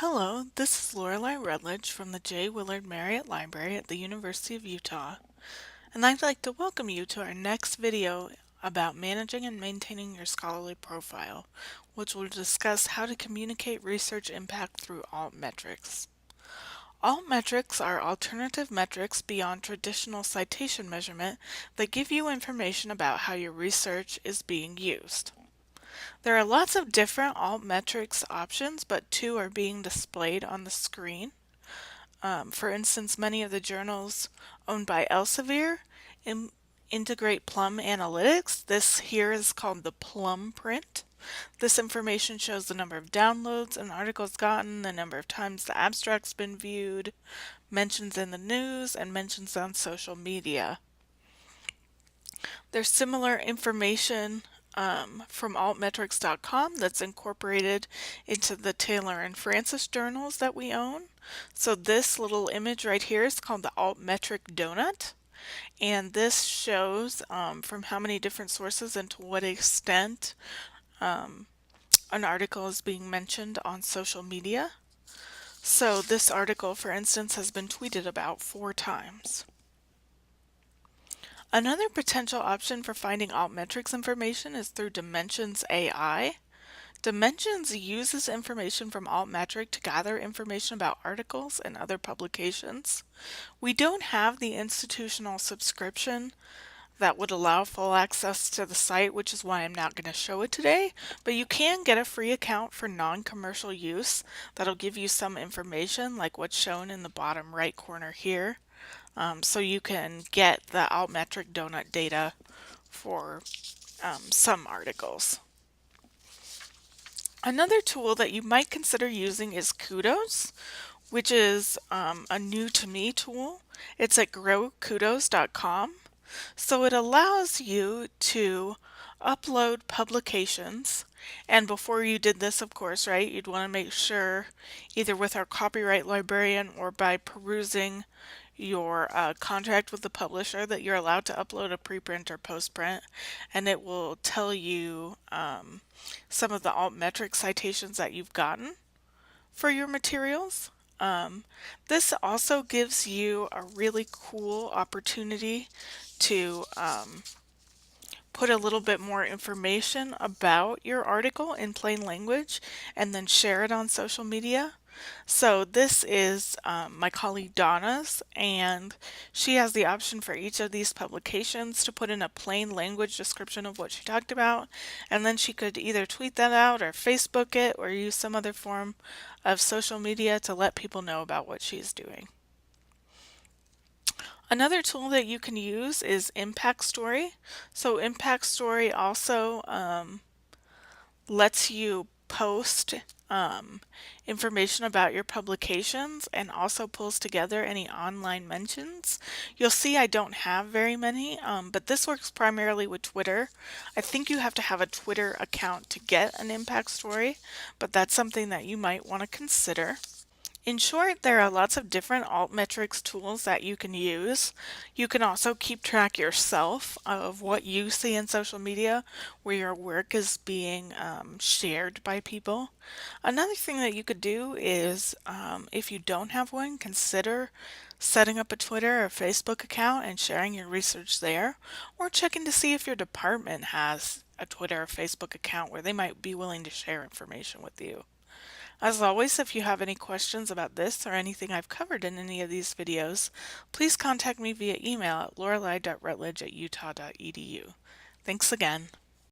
Hello, this is Lorelei Rutledge from the J. Willard Marriott Library at the University of Utah, and I'd like to welcome you to our next video about managing and maintaining your scholarly profile, which will discuss how to communicate research impact through Altmetrics. Altmetrics are alternative metrics beyond traditional citation measurement that give you information about how your research is being used. There are lots of different Altmetrics options, but two are being displayed on the screen. For instance, many of the journals owned by Elsevier integrate Plum Analytics. This here is called the Plum print. This information shows the number of downloads an article's gotten, the number of times the abstract's been viewed, mentions in the news, and mentions on social media. There's similar information from altmetrics.com that's incorporated into the Taylor and Francis journals that we own. So this little image right here is called the Altmetric donut, and this shows from how many different sources and to what extent an article is being mentioned on social media. So this article, for instance, has been tweeted about 4 times. Another potential option for finding Altmetrics information is through Dimensions.ai. Dimensions uses information from Altmetric to gather information about articles and other publications. We don't have the institutional subscription that would allow full access to the site, which is why I'm not going to show it today, but you can get a free account for non-commercial use that'll give you some information like what's shown in the bottom right corner here. So you can get the Altmetric donut data for some articles. Another tool that you might consider using is Kudos, which is a new to me tool. It's at growkudos.com. So it allows you to upload publications, and before you did this, of course, right, you'd want to make sure either with our copyright librarian or by perusing your contract with the publisher that you're allowed to upload a preprint or postprint, and it will tell you some of the Altmetric citations that you've gotten for your materials. This also gives you a really cool opportunity to put a little bit more information about your article in plain language and then share it on social media. So this is my colleague Donna's, and she has the option for each of these publications to put in a plain language description of what she talked about, and then she could either tweet that out or Facebook it or use some other form of social media to let people know about what she's doing. Another tool that you can use is ImpactStory. So ImpactStory also lets you post information about your publications and also pulls together any online mentions. You'll see I don't have very many, but this works primarily with Twitter. I think you have to have a Twitter account to get an ImpactStory, but that's something that you might want to consider. In short, there are lots of different Altmetrics tools that you can use. You can also keep track yourself of what you see in social media, where your work is being shared by people. Another thing that you could do is, if you don't have one, consider setting up a Twitter or Facebook account and sharing your research there, or checking to see if your department has a Twitter or Facebook account where they might be willing to share information with you. As always, if you have any questions about this or anything I've covered in any of these videos, please contact me via email at lorelei.rutledge@utah.edu. Thanks again.